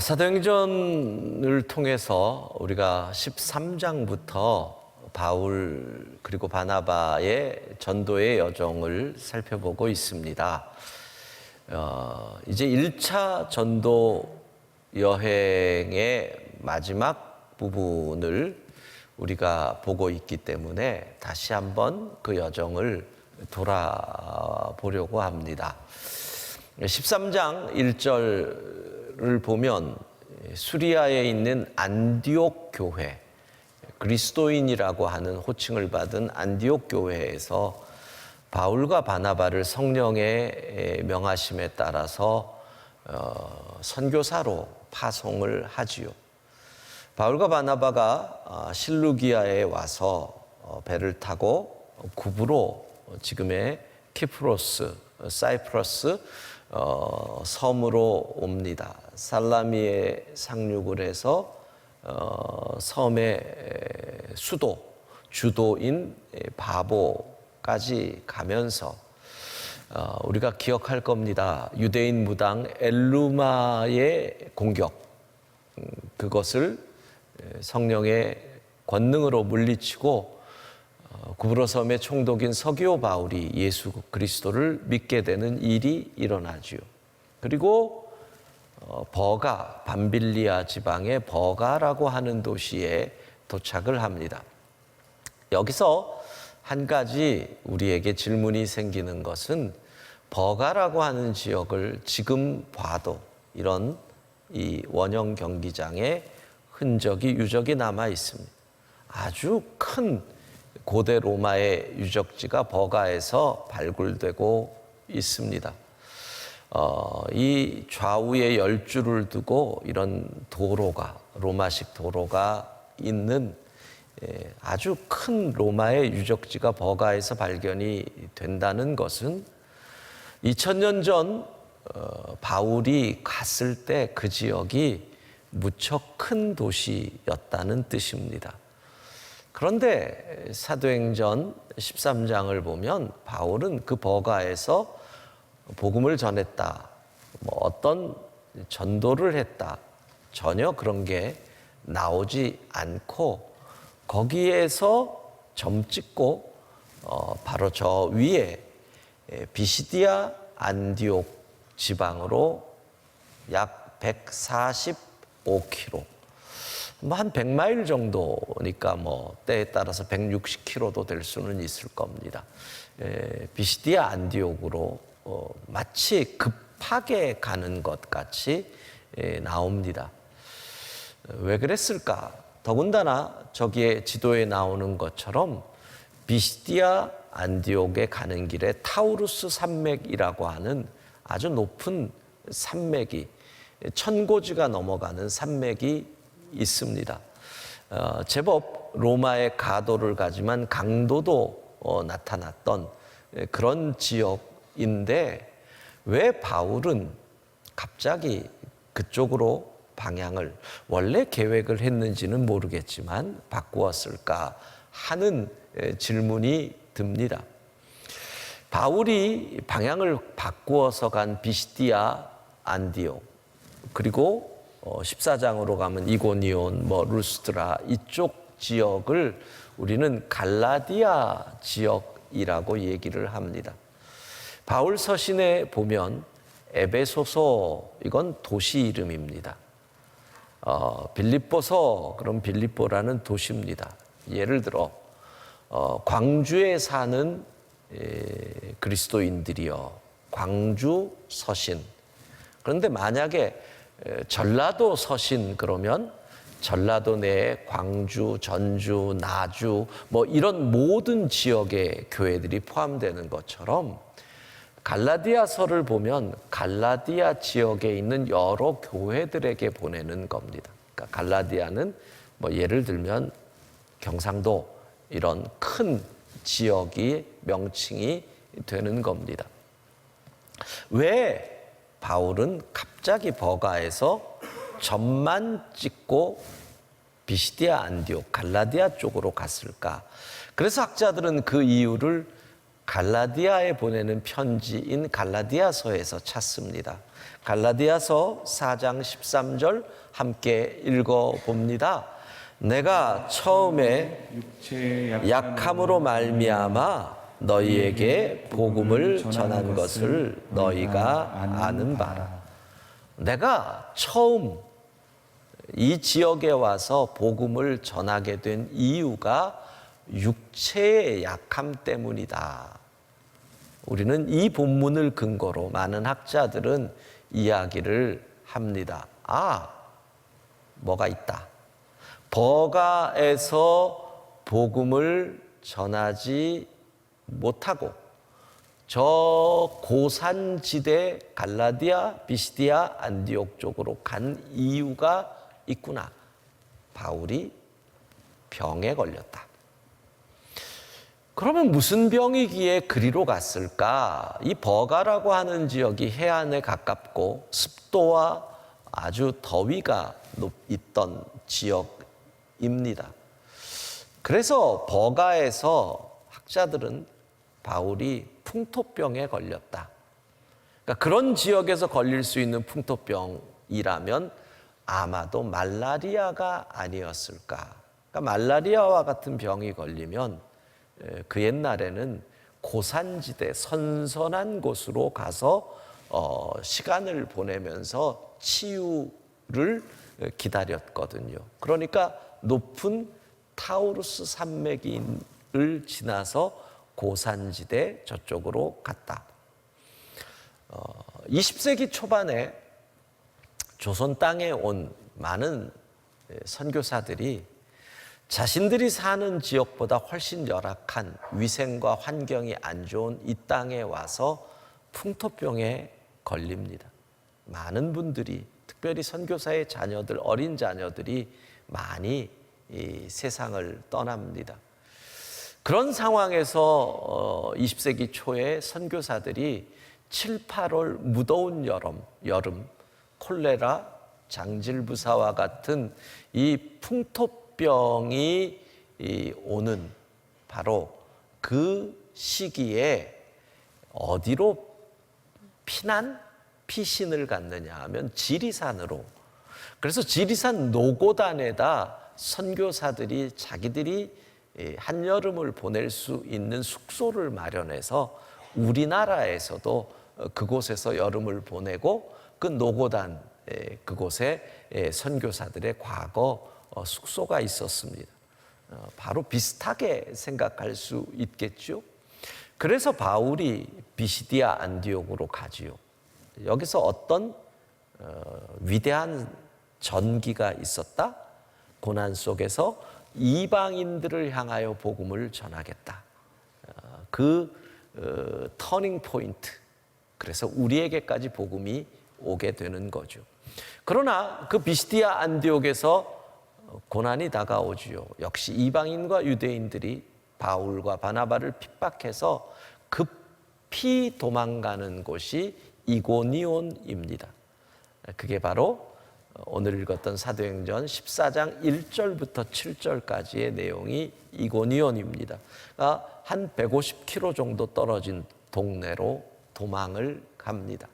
사도행전을 통해서 우리가 13장부터 바울 그리고 바나바의 전도의 여정을 살펴보고 있습니다. 이제 1차 전도 여행의 마지막 부분을 우리가 보고 있기 때문에 다시 한번 그 여정을 돌아보려고 합니다. 13장 1절을 보면 수리아에 있는 안디옥 교회, 그리스도인이라고 하는 호칭을 받은 안디옥 교회에서 바울과 바나바를 성령의 명하심에 따라서 선교사로 파송을 하지요. 바울과 바나바가 실루기아에 와서 배를 타고 구브로, 지금의 키프로스, 사이프러스 섬으로 옵니다. 살라미에 상륙을 해서 섬의 수도, 주도인 바보까지 가면서 우리가 기억할 겁니다. 유대인 무당 엘루마의 공격, 그것을 성령의 권능으로 물리치고 구브로 섬의 총독인 서기오 바울이 예수 그리스도를 믿게 되는 일이 일어나지요. 그리고 버가, 밤빌리아 지방의 버가라고 하는 도시에 도착을 합니다. 여기서 한 가지 우리에게 질문이 생기는 것은 버가라고 하는 지역을 지금 봐도 이런 이 원형 경기장에 흔적이, 유적이 남아 있습니다. 아주 큰 고대 로마의 유적지가 버가에서 발굴되고 있습니다. 이 좌우에 10줄을 두고 이런 도로가, 로마식 도로가 있는 아주 큰 로마의 유적지가 버가에서 발견이 된다는 것은 2000년 전 바울이 갔을 때 그 지역이 무척 큰 도시였다는 뜻입니다. 그런데 사도행전 13장을 보면 바울은 그 버가에서 복음을 전했다, 어떤 전도를 했다, 전혀 그런 게 나오지 않고 거기에서 점 찍고 바로 저 위에 비시디아 안디옥 지방으로 약 145km, 한 100마일 정도니까 때에 따라서 160km도 될 수는 있을 겁니다. 비시디아 안디옥으로 마치 급하게 가는 것 같이 나옵니다. 왜 그랬을까? 더군다나 저기에 지도에 나오는 것처럼 비시디아 안디옥에 가는 길에 타우루스 산맥이라고 하는 아주 높은 산맥이, 천고지가 넘어가는 산맥이 있습니다. 제법 로마의 가도를 가지만 강도도 나타났던 그런 지역인데 왜 바울은 갑자기 그쪽으로 방향을, 원래 계획을 했는지는 모르겠지만 바꾸었을까 하는 질문이 듭니다. 바울이 방향을 바꾸어서 간 비시디아 안디옥, 그리고 14장으로 가면 이고니온, 루스드라, 이쪽 지역을 우리는 갈라디아 지역이라고 얘기를 합니다. 바울 서신에 보면 에베소서, 이건 도시 이름입니다. 빌립보서, 그럼 빌립보라는 도시입니다. 예를 들어 광주에 사는 그리스도인들이여, 광주 서신. 그런데 만약에 전라도 서신 그러면 전라도 내에 광주, 전주, 나주 이런 모든 지역의 교회들이 포함되는 것처럼 갈라디아서를 보면 갈라디아 지역에 있는 여러 교회들에게 보내는 겁니다. 그러니까 갈라디아는 예를 들면 경상도, 이런 큰 지역이 명칭이 되는 겁니다. 왜 바울은 갑자기 버가에서 점만 찍고 비시디아 안디옥, 갈라디아 쪽으로 갔을까? 그래서 학자들은 그 이유를 갈라디아에 보내는 편지인 갈라디아서에서 찾습니다. 갈라디아서 4장 13절 함께 읽어봅니다. 내가 처음에 육체의 약함으로 말미암아 너희에게 복음을 전한 것을 너희가 아는 바라. 내가 처음 이 지역에 와서 복음을 전하게 된 이유가 육체의 약함 때문이다. 우리는 이 본문을 근거로 많은 학자들은 이야기를 합니다. 뭐가 있다. 버가에서 복음을 전하지 못하고 저 고산지대 갈라디아, 비시디아, 안디옥 쪽으로 간 이유가 있구나. 바울이 병에 걸렸다. 그러면 무슨 병이기에 그리로 갔을까? 이 버가라고 하는 지역이 해안에 가깝고 습도와 아주 더위가 있던 지역입니다. 그래서 버가에서 학자들은 바울이 풍토병에 걸렸다. 그러니까 그런 지역에서 걸릴 수 있는 풍토병이라면 아마도 말라리아가 아니었을까. 그러니까 말라리아와 같은 병이 걸리면 그 옛날에는 고산지대 선선한 곳으로 가서 시간을 보내면서 치유를 기다렸거든요. 그러니까 높은 타우루스 산맥을 지나서 고산지대 저쪽으로 갔다. 20세기 초반에 조선 땅에 온 많은 선교사들이 자신들이 사는 지역보다 훨씬 열악한 위생과 환경이 안 좋은 이 땅에 와서 풍토병에 걸립니다. 많은 분들이, 특별히 선교사의 자녀들, 어린 자녀들이 많이 이 세상을 떠납니다. 그런 상황에서 20세기 초에 선교사들이 7, 8월 무더운 여름 콜레라, 장질부사와 같은 이 풍토병이 오는 바로 그 시기에 어디로 피신을 갔느냐 하면 지리산으로. 그래서 지리산 노고단에다 선교사들이 자기들이 한여름을 보낼 수 있는 숙소를 마련해서 우리나라에서도 그곳에서 여름을 보내고 그 노고단 그곳에 선교사들의 과거 숙소가 있었습니다. 바로 비슷하게 생각할 수 있겠죠. 그래서 바울이 비시디아 안디옥으로 가지요. 여기서 어떤 위대한 전기가 있었다. 고난 속에서 이방인들을 향하여 복음을 전하겠다. 터닝 포인트. 그래서 우리에게까지 복음이 오게 되는 거죠. 그러나 그 비시디아 안디옥에서 고난이 다가오지요. 역시 이방인과 유대인들이 바울과 바나바를 핍박해서 급히 도망가는 곳이 이고니온입니다. 그게 바로 오늘 읽었던 사도행전 14장 1절부터 7절까지의 내용이 이고니온입니다. 한 150km 정도 떨어진 동네로 도망을 갑니다.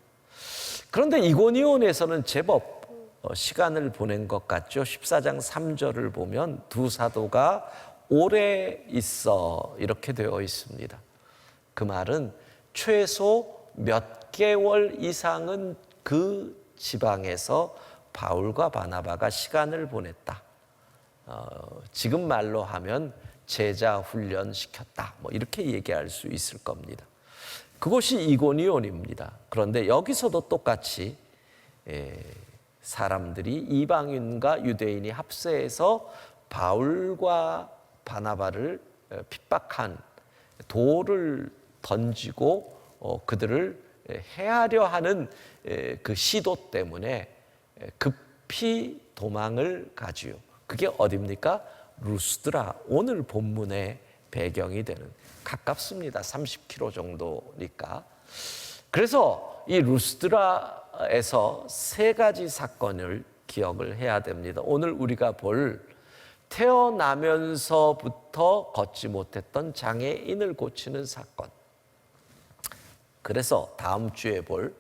그런데 이고니온에서는 제법 시간을 보낸 것 같죠. 14장 3절을 보면 두 사도가 오래 있어 이렇게 되어 있습니다. 그 말은 최소 몇 개월 이상은 그 지방에서 바울과 바나바가 시간을 보냈다. 지금 말로 하면 제자 훈련 시켰다. 이렇게 얘기할 수 있을 겁니다. 그곳이 이고니온입니다. 그런데 여기서도 똑같이 사람들이 이방인과 유대인이 합세해서 바울과 바나바를 핍박한 돌을 던지고 그들을 해하려 하는 그 시도 때문에 급히 도망을 가지요. 그게 어디입니까? 루스드라. 오늘 본문의 배경이 되는, 가깝습니다. 30km 정도니까. 그래서 이 루스드라에서 세 가지 사건을 기억을 해야 됩니다. 오늘 우리가 볼 태어나면서부터 걷지 못했던 장애인을 고치는 사건, 그래서 다음 주에 볼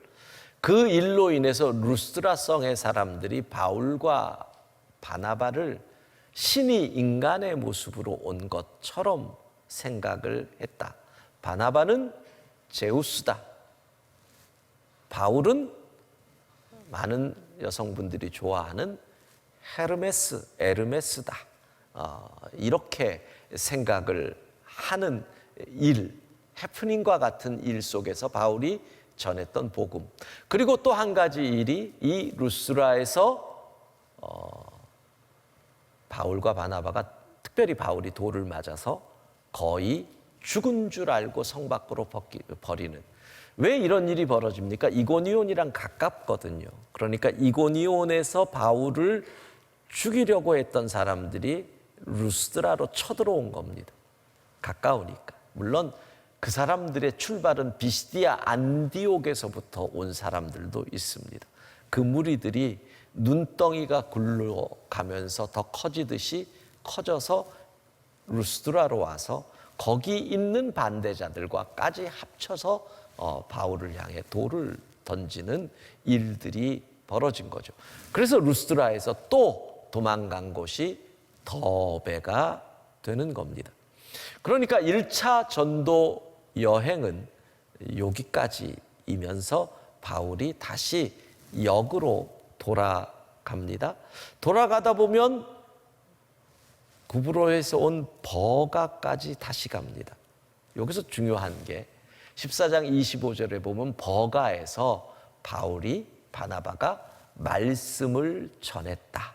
그 일로 인해서 루스드라 성의 사람들이 바울과 바나바를 신이 인간의 모습으로 온 것처럼 생각을 했다. 바나바는 제우스다. 바울은 많은 여성분들이 좋아하는 에르메스다. 이렇게 생각을 하는 일, 해프닝과 같은 일 속에서 바울이 전했던 복음. 그리고 또 한 가지 일이 이 루스드라에서 바울과 바나바가, 특별히 바울이 돌을 맞아서 거의 죽은 줄 알고 성 밖으로 버리는, 왜 이런 일이 벌어집니까? 이고니온이랑 가깝거든요. 그러니까 이고니온에서 바울을 죽이려고 했던 사람들이 루스드라로 쳐들어온 겁니다. 가까우니까. 물론 그 사람들의 출발은 비시디아 안디옥에서부터 온 사람들도 있습니다. 그 무리들이 눈덩이가 굴러가면서 더 커지듯이 커져서 루스드라로 와서 거기 있는 반대자들과까지 합쳐서 바울을 향해 돌을 던지는 일들이 벌어진 거죠. 그래서 루스드라에서 또 도망간 곳이 더베가 되는 겁니다. 그러니까 1차 전도 여행은 여기까지이면서 바울이 다시 역으로 돌아갑니다. 돌아가다 보면 구브로에서 온 버가까지 다시 갑니다. 여기서 중요한 게 14장 25절에 보면 버가에서 바울이, 바나바가 말씀을 전했다,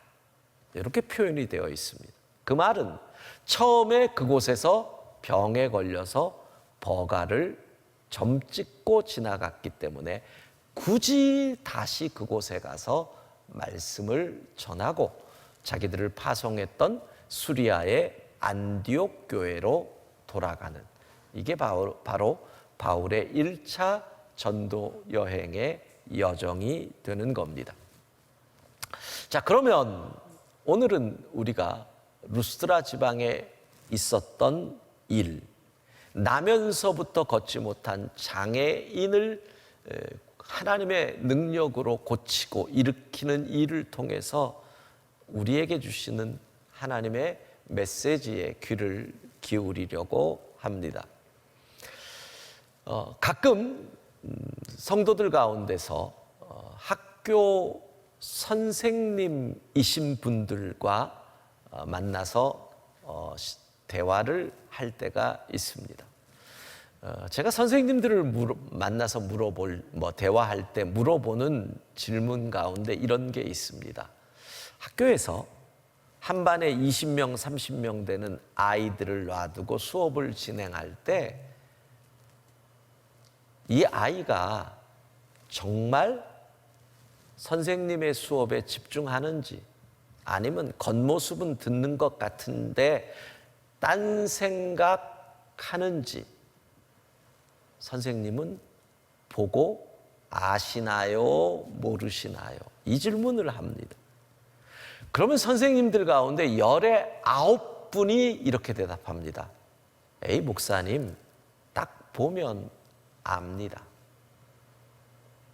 이렇게 표현이 되어 있습니다. 그 말은 처음에 그곳에서 병에 걸려서 버가를 점 찍고 지나갔기 때문에 굳이 다시 그곳에 가서 말씀을 전하고 자기들을 파송했던 수리아의 안디옥 교회로 돌아가는, 이게 바로 바울의 1차 전도 여행의 여정이 되는 겁니다. 자, 그러면 오늘은 우리가 루스드라 지방에 있었던 일, 나면서부터 걷지 못한 장애인을 하나님의 능력으로 고치고 일으키는 일을 통해서 우리에게 주시는 하나님의 메시지에 귀를 기울이려고 합니다. 가끔 성도들 가운데서 학교 선생님이신 분들과 만나서 대화를 할 때가 있습니다. 제가 선생님들을 만나서 대화할 때 물어보는 질문 가운데 이런 게 있습니다. 학교에서 한 반에 20명, 30명 되는 아이들을 놔두고 수업을 진행할 때 이 아이가 정말 선생님의 수업에 집중하는지, 아니면 겉모습은 듣는 것 같은데 딴 생각하는지 선생님은 보고 아시나요? 모르시나요? 이 질문을 합니다. 그러면 선생님들 가운데 19분이 이렇게 대답합니다. 에이, 목사님, 딱 보면 압니다.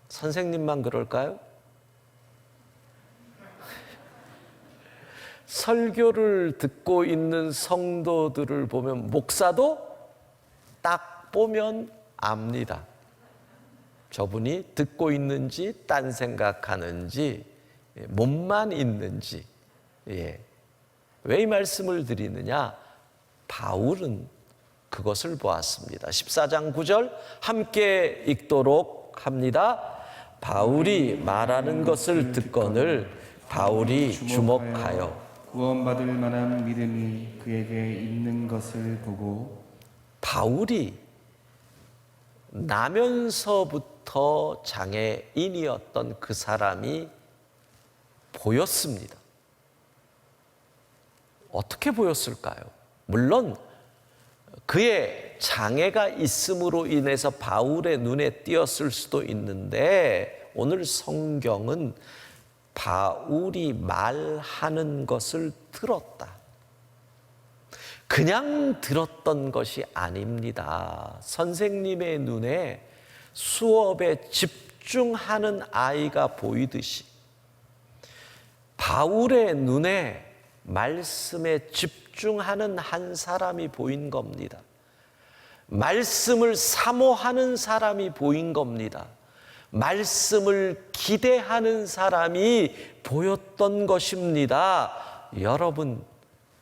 선생님만 그럴까요? 설교를 듣고 있는 성도들을 보면 목사도 딱 보면 압니다. 저분이 듣고 있는지 딴 생각하는지 몸만 있는지. 왜 이 말씀을 드리느냐? 바울은 그것을 보았습니다. 14장 9절 함께 읽도록 합니다. 바울이 말하는 것을 듣거늘 바울이 주목하여 구원받을 만한 믿음이 그에게 있는 것을 보고, 바울이 나면서부터 장애인이었던 그 사람이 보였습니다. 어떻게 보였을까요? 물론 그의 장애가 있음으로 인해서 바울의 눈에 띄었을 수도 있는데, 오늘 성경은 바울이 말하는 것을 들었다, 그냥 들었던 것이 아닙니다. 선생님의 눈에 수업에 집중하는 아이가 보이듯이 바울의 눈에 말씀에 집중하는 한 사람이 보인 겁니다. 말씀을 사모하는 사람이 보인 겁니다. 말씀을 기대하는 사람이 보였던 것입니다. 여러분,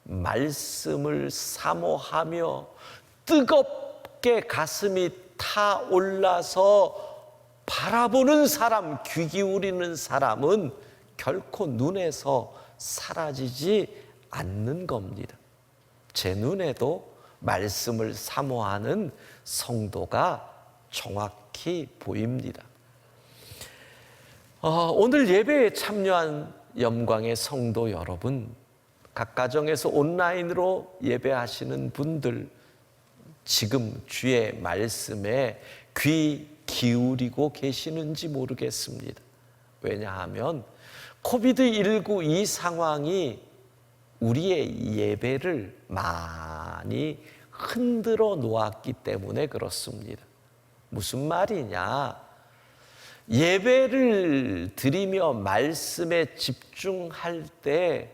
말씀을 사모하며 뜨겁게 가슴이 타올라서 바라보는 사람, 귀 기울이는 사람은 결코 눈에서 사라지지 않는 겁니다. 제 눈에도 말씀을 사모하는 성도가 정확히 보입니다. 오늘 예배에 참여한 영광의 성도 여러분, 각 가정에서 온라인으로 예배하시는 분들, 지금 주의 말씀에 귀 기울이고 계시는지 모르겠습니다. 왜냐하면 코비드19 이 상황이 우리의 예배를 많이 흔들어 놓았기 때문에 그렇습니다. 무슨 말이냐? 예배를 드리며 말씀에 집중할 때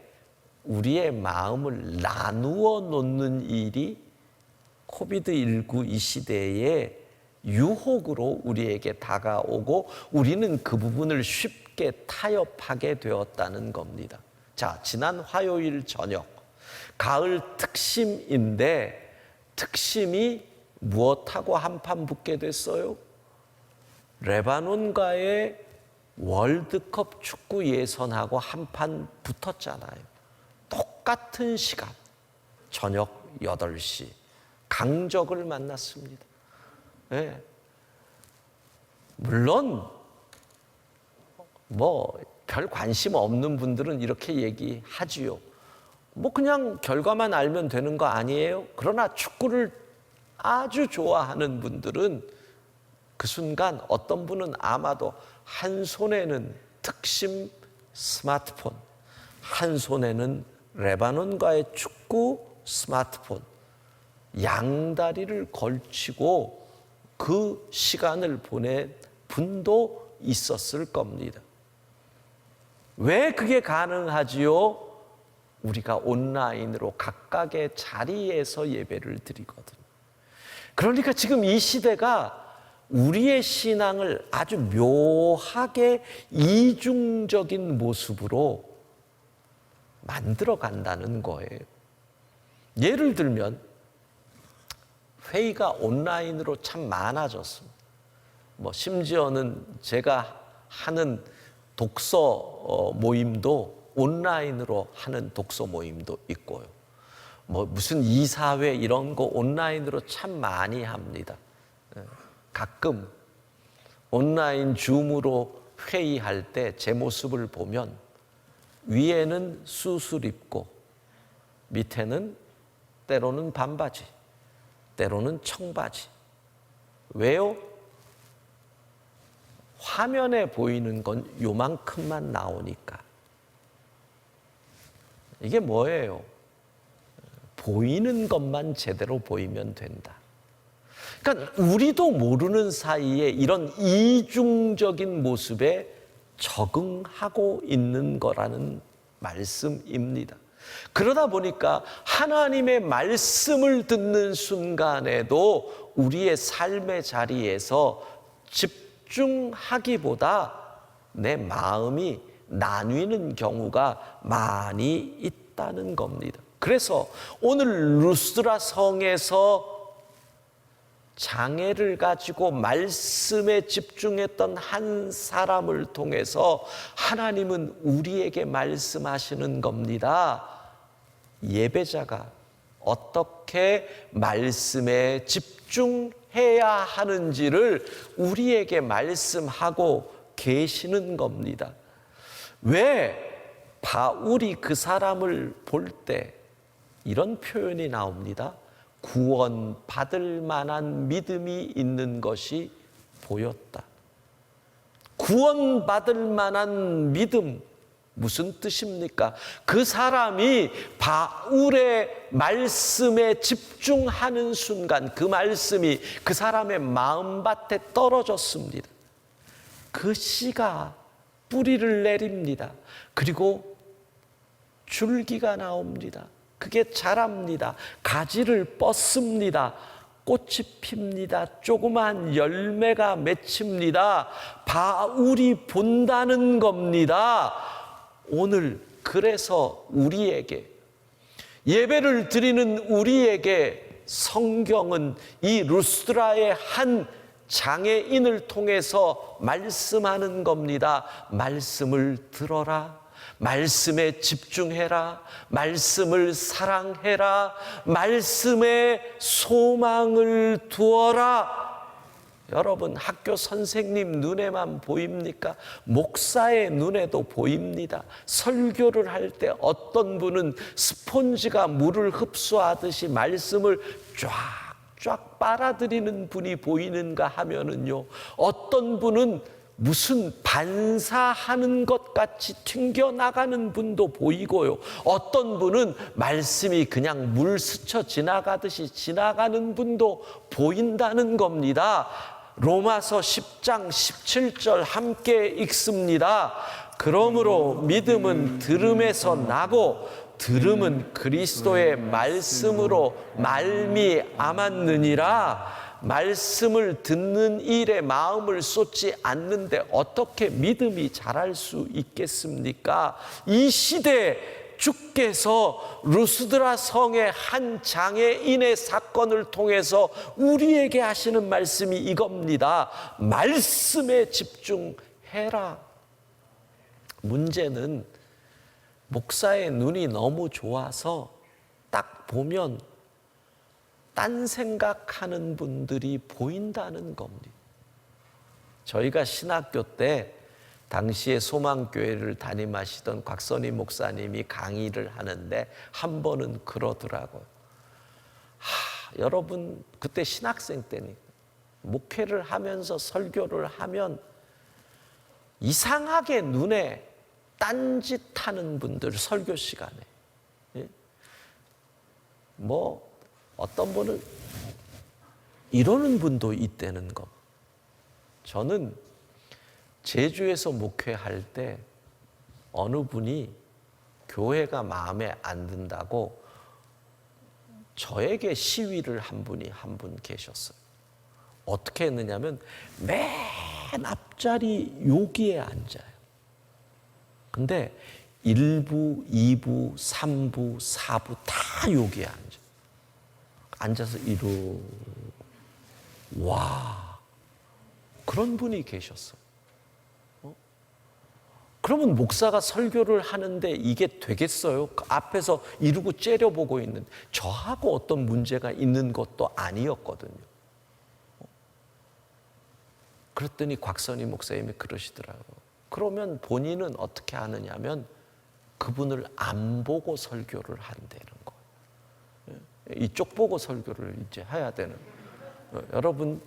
우리의 마음을 나누어 놓는 일이 코비드19 이 시대에 유혹으로 우리에게 다가오고 우리는 그 부분을 쉽게 타협하게 되었다는 겁니다. 자, 지난 화요일 저녁 가을 특심인데 특심이 무엇하고 한판 붙게 됐어요? 레바논과의 월드컵 축구 예선하고 한판 붙었잖아요. 똑같은 시간 저녁 8시 강적을 만났습니다. 네. 물론 별 관심 없는 분들은 이렇게 얘기하지요. 그냥 결과만 알면 되는 거 아니에요? 그러나 축구를 아주 좋아하는 분들은 그 순간 어떤 분은 아마도 한 손에는 특심 스마트폰, 한 손에는 레바논과의 축구 스마트폰, 양다리를 걸치고 그 시간을 보낸 분도 있었을 겁니다. 왜 그게 가능하지요? 우리가 온라인으로 각각의 자리에서 예배를 드리거든요. 그러니까 지금 이 시대가 우리의 신앙을 아주 묘하게 이중적인 모습으로 만들어 간다는 거예요. 예를 들면 회의가 온라인으로 참 많아졌습니다. 심지어는 제가 하는 독서 모임도 온라인으로 하는 독서 모임도 있고요. 무슨 이사회 이런 거 온라인으로 참 많이 합니다. 가끔 온라인 줌으로 회의할 때 제 모습을 보면 위에는 수술 입고 밑에는 때로는 반바지, 때로는 청바지. 왜요? 화면에 보이는 건 요만큼만 나오니까. 이게 뭐예요? 보이는 것만 제대로 보이면 된다. 그러니까 우리도 모르는 사이에 이런 이중적인 모습에 적응하고 있는 거라는 말씀입니다. 그러다 보니까 하나님의 말씀을 듣는 순간에도 우리의 삶의 자리에서 집중하기보다 내 마음이 나뉘는 경우가 많이 있다는 겁니다. 그래서 오늘 루스드라 성에서 장애를 가지고 말씀에 집중했던 한 사람을 통해서 하나님은 우리에게 말씀하시는 겁니다. 예배자가 어떻게 말씀에 집중해야 하는지를 우리에게 말씀하고 계시는 겁니다. 왜 바울이 그 사람을 볼 때 이런 표현이 나옵니다. 구원받을 만한 믿음이 있는 것이 보였다. 구원받을 만한 믿음, 무슨 뜻입니까? 그 사람이 바울의 말씀에 집중하는 순간 그 말씀이 그 사람의 마음밭에 떨어졌습니다. 그 씨가 뿌리를 내립니다. 그리고 줄기가 나옵니다. 그게 자랍니다. 가지를 뻗습니다. 꽃이 핍니다. 조그만 열매가 맺힙니다. 바울이 본다는 겁니다. 오늘 그래서 우리에게, 예배를 드리는 우리에게 성경은 이 루스드라의 한 장애인을 통해서 말씀하는 겁니다. 말씀을 들어라. 말씀에 집중해라. 말씀을 사랑해라. 말씀에 소망을 두어라. 여러분, 학교 선생님 눈에만 보입니까? 목사의 눈에도 보입니다. 설교를 할 때 어떤 분은 스폰지가 물을 흡수하듯이 말씀을 쫙 빨아들이는 분이 보이는가 하면은요, 어떤 분은 무슨 반사하는 것 같이 튕겨나가는 분도 보이고요, 어떤 분은 말씀이 그냥 물 스쳐 지나가듯이 지나가는 분도 보인다는 겁니다. 로마서 10장 17절 함께 읽습니다. 그러므로 믿음은 들음에서 나고 들음은 그리스도의 말씀으로 말미암았느니라. 말씀을 듣는 일에 마음을 쏟지 않는데 어떻게 믿음이 자랄 수 있겠습니까? 이 시대에 주께서 루스드라 성의 한 장애인의 사건을 통해서 우리에게 하시는 말씀이 이겁니다. 말씀에 집중해라. 문제는 목사의 눈이 너무 좋아서 딱 보면 딴 생각하는 분들이 보인다는 겁니다. 저희가 신학교 때 당시에 소망교회를 담임하시던 곽선희 목사님이 강의를 하는데 한 번은 그러더라고요. 여러분, 그때 신학생 때니까 목회를 하면서 설교를 하면 이상하게 눈에 딴짓하는 분들, 설교 시간에 어떤 분은 이러는 분도 있다는 것. 저는 제주에서 목회할 때 어느 분이 교회가 마음에 안 든다고 저에게 시위를 한 분이 한 분 계셨어요. 어떻게 했느냐면 맨 앞자리 여기에 앉아요. 근데 1부, 2부, 3부, 4부 다 여기에 앉아요. 앉아서 와, 그런 분이 계셨어요. 그러면 목사가 설교를 하는데 이게 되겠어요? 그 앞에서 이러고 째려보고 있는, 저하고 어떤 문제가 있는 것도 아니었거든요. 그랬더니 곽선희 목사님이 그러시더라고요. 그러면 본인은 어떻게 하느냐면 그분을 안 보고 설교를 한다는 거예요. 이쪽 보고 설교를 이제 해야 되는. 여러분,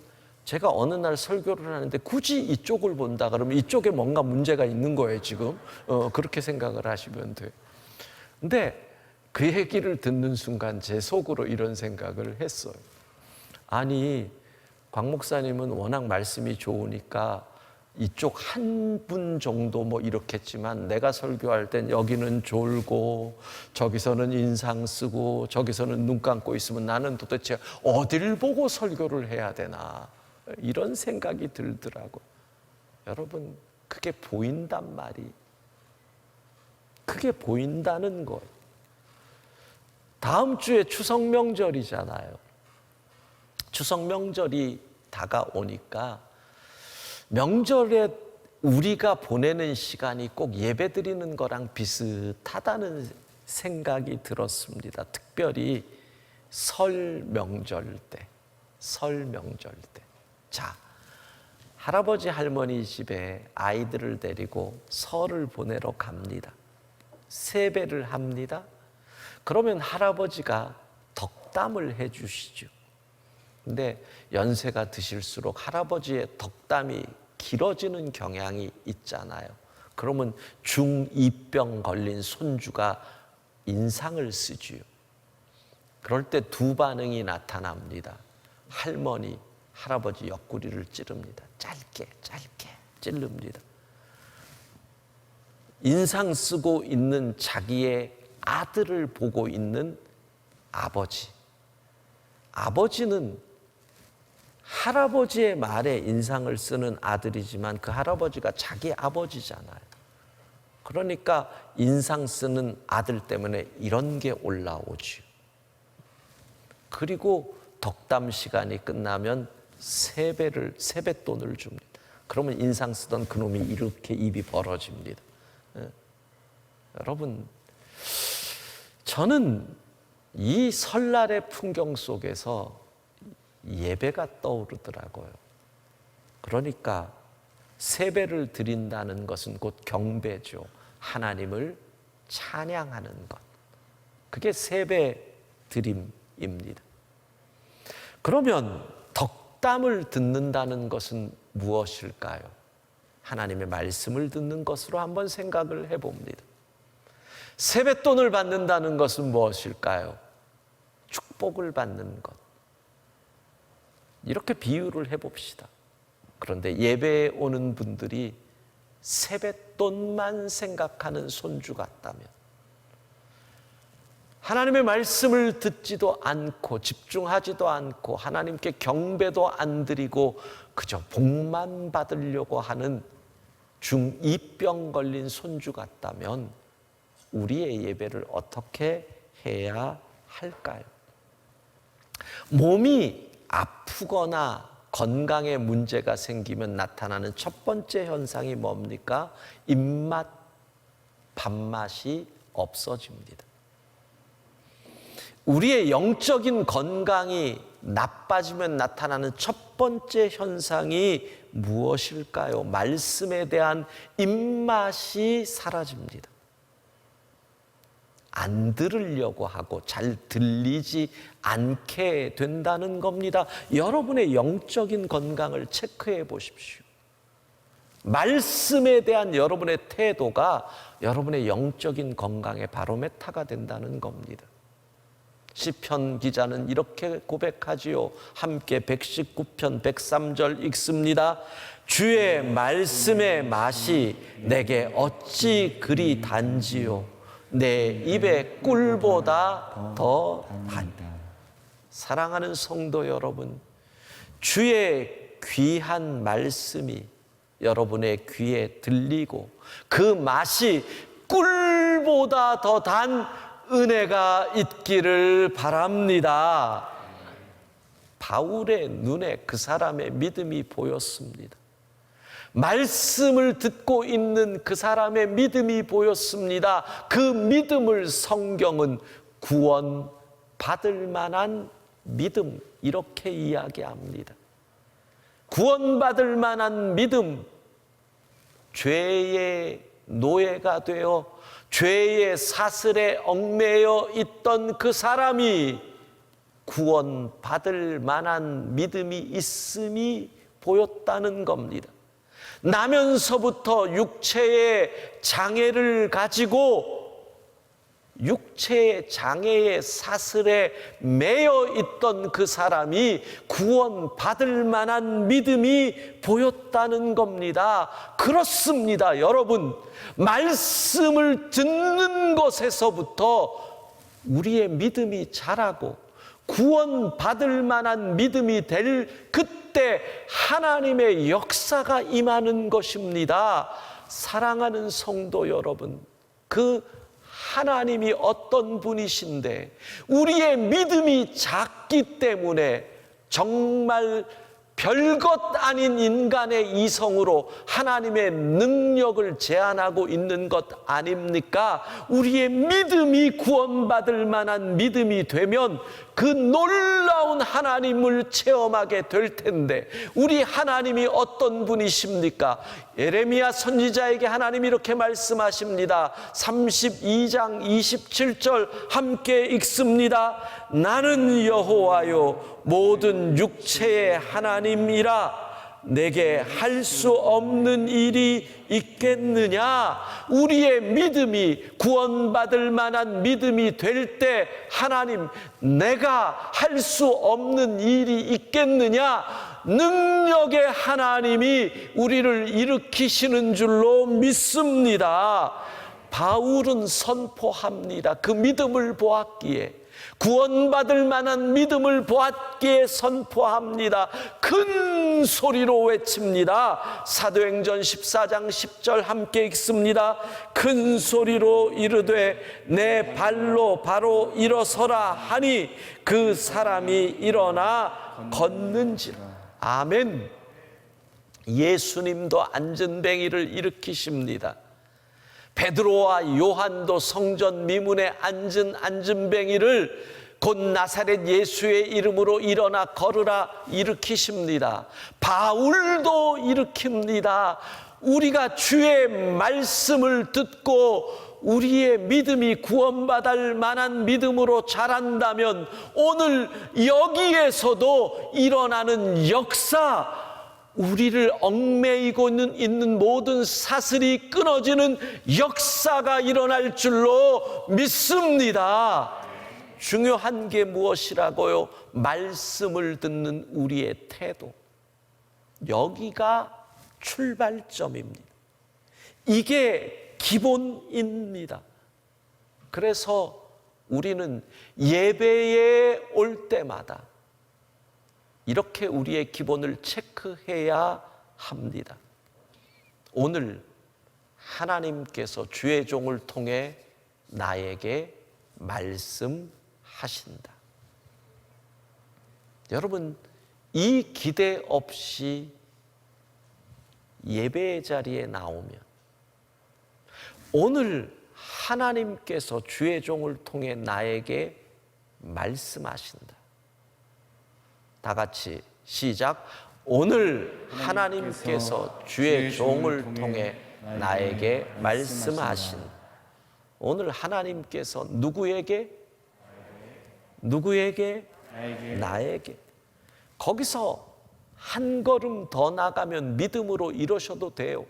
제가 어느 날 설교를 하는데 굳이 이쪽을 본다 그러면 이쪽에 뭔가 문제가 있는 거예요, 지금. 그렇게 생각을 하시면 돼요. 근데 그 얘기를 듣는 순간 제 속으로 이런 생각을 했어요. 아니, 곽 목사님은 워낙 말씀이 좋으니까 이쪽 한 분 정도 뭐 이렇겠지만 내가 설교할 땐 여기는 졸고 저기서는 인상 쓰고 저기서는 눈 감고 있으면 나는 도대체 어딜 보고 설교를 해야 되나, 이런 생각이 들더라고요. 여러분, 그게 보인단 말이, 그게 보인다는 거예요. 다음 주에 추석 명절이잖아요. 추석 명절이 다가오니까 명절에 우리가 보내는 시간이 꼭 예배 드리는 거랑 비슷하다는 생각이 들었습니다. 특별히 설 명절 때. 자, 할아버지 할머니 집에 아이들을 데리고 설을 보내러 갑니다. 세배를 합니다. 그러면 할아버지가 덕담을 해 주시죠. 근데 연세가 드실수록 할아버지의 덕담이 길어지는 경향이 있잖아요. 그러면 중2병 걸린 손주가 인상을 쓰지요. 그럴 때 두 반응이 나타납니다. 할머니, 할아버지 옆구리를 찌릅니다. 짧게 찌릅니다. 인상 쓰고 있는 자기의 아들을 보고 있는 아버지. 아버지는 할아버지의 말에 인상을 쓰는 아들이지만 그 할아버지가 자기 아버지잖아요. 그러니까 인상 쓰는 아들 때문에 이런 게 올라오죠. 그리고 덕담 시간이 끝나면 세뱃돈을 줍니다. 그러면 인상 쓰던 그놈이 이렇게 입이 벌어집니다. 여러분, 저는 이 설날의 풍경 속에서 예배가 떠오르더라고요. 그러니까 세배를 드린다는 것은 곧 경배죠. 하나님을 찬양하는 것. 그게 세배 드림입니다. 그러면 덕담을 듣는다는 것은 무엇일까요? 하나님의 말씀을 듣는 것으로 한번 생각을 해봅니다. 세뱃돈을 받는다는 것은 무엇일까요? 축복을 받는 것. 이렇게 비유를 해봅시다. 그런데 예배에 오는 분들이 세뱃돈만 생각하는 손주 같다면, 하나님의 말씀을 듣지도 않고 집중하지도 않고 하나님께 경배도 안 드리고 그저 복만 받으려고 하는 중2병 걸린 손주 같다면 우리의 예배를 어떻게 해야 할까요? 몸이 아프거나 건강에 문제가 생기면 나타나는 첫 번째 현상이 뭡니까? 입맛, 밥맛이 없어집니다. 우리의 영적인 건강이 나빠지면 나타나는 첫 번째 현상이 무엇일까요? 말씀에 대한 입맛이 사라집니다. 안 들으려고 하고 잘 들리지 않게 된다는 겁니다. 여러분의 영적인 건강을 체크해 보십시오. 말씀에 대한 여러분의 태도가 여러분의 영적인 건강의 바로메타가 된다는 겁니다. 시편 기자는 이렇게 고백하지요. 함께 119편 103절 읽습니다. 주의 말씀의 맛이 내게 어찌 그리 단지요. 내 입에 꿀보다 더 달다. 사랑하는 성도 여러분, 주의 귀한 말씀이 여러분의 귀에 들리고 그 맛이 꿀보다 더 단 은혜가 있기를 바랍니다. 바울의 눈에 그 사람의 믿음이 보였습니다. 말씀을 듣고 있는 그 사람의 믿음이 보였습니다. 그 믿음을 성경은 구원 받을 만한 믿음, 이렇게 이야기합니다. 구원받을 만한 믿음, 죄의 노예가 되어 죄의 사슬에 얽매여 있던 그 사람이 구원받을 만한 믿음이 있음이 보였다는 겁니다. 나면서부터 육체의 장애를 가지고 육체의 장애의 사슬에 매여 있던 그 사람이 구원받을 만한 믿음이 보였다는 겁니다. 그렇습니다, 여러분. 말씀을 듣는 것에서부터 우리의 믿음이 자라고 구원받을 만한 믿음이 될 그때 하나님의 역사가 임하는 것입니다. 사랑하는 성도 여러분, 그 하나님이 어떤 분이신데 우리의 믿음이 작기 때문에 정말 별것 아닌 인간의 이성으로 하나님의 능력을 제한하고 있는 것 아닙니까? 우리의 믿음이 구원받을 만한 믿음이 되면 그 놀라운 하나님을 체험하게 될 텐데, 우리 하나님이 어떤 분이십니까? 예레미야 선지자에게 하나님이 이렇게 말씀하십니다. 32장 27절 함께 읽습니다. 나는 여호와요 모든 육체의 하나님이라. 내게 할 수 없는 일이 있겠느냐? 우리의 믿음이 구원받을 만한 믿음이 될 때 하나님, 내가 할 수 없는 일이 있겠느냐? 능력의 하나님이 우리를 일으키시는 줄로 믿습니다. 바울은 선포합니다. 그 믿음을 보았기에, 구원받을 만한 믿음을 보았기에 선포합니다. 큰 소리로 외칩니다. 사도행전 14장 10절 함께 읽습니다. 큰 소리로 이르되 내 발로 바로 일어서라 하니 그 사람이 일어나 걷는지라. 아멘. 예수님도 안전뱅이를 일으키십니다. 베드로와 요한도 성전 미문에 앉은 안전뱅이를 곧 나사렛 예수의 이름으로 일어나 걸으라 일으키십니다. 바울도 일으킵니다. 우리가 주의 말씀을 듣고 우리의 믿음이 구원받을 만한 믿음으로 자란다면 오늘 여기에서도 일어나는 역사, 우리를 얽매이고 있는 모든 사슬이 끊어지는 역사가 일어날 줄로 믿습니다. 중요한 게 무엇이라고요? 말씀을 듣는 우리의 태도. 여기가 출발점입니다. 이게 기본입니다. 그래서 우리는 예배에 올 때마다 이렇게 우리의 기본을 체크해야 합니다. 오늘 하나님께서 주의 종을 통해 나에게 말씀하신다. 여러분, 이 기대 없이 예배의 자리에 나오면 오늘 하나님께서 주의 종을 통해 나에게 말씀하신다. 다 같이 시작. 오늘 하나님께서 주의 종을 통해 나에게 말씀하신. 오늘 하나님께서 누구에게? 나에게. 거기서 한 걸음 더 나가면 믿음으로 이루셔도 돼요.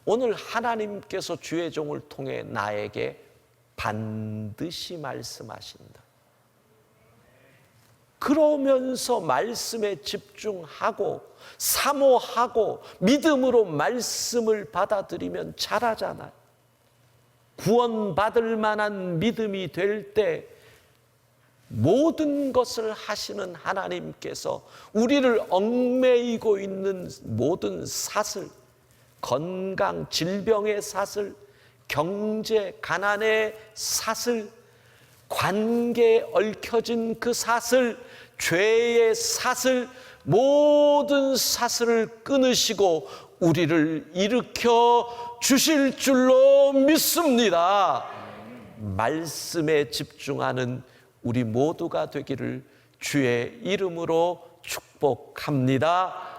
오늘 하나님께서 주의 종을 통해 나에게 반드시 말씀하신다. 그러면서 말씀에 집중하고 사모하고 믿음으로 말씀을 받아들이면 잘하잖아요. 구원받을 만한 믿음이 될 때 모든 것을 하시는 하나님께서 우리를 얽매이고 있는 모든 사슬, 건강, 질병의 사슬, 경제, 가난의 사슬, 관계에 얽혀진 그 사슬, 죄의 사슬, 모든 사슬을 끊으시고 우리를 일으켜 주실 줄로 믿습니다. 말씀에 집중하는 우리 모두가 되기를 주의 이름으로 축복합니다.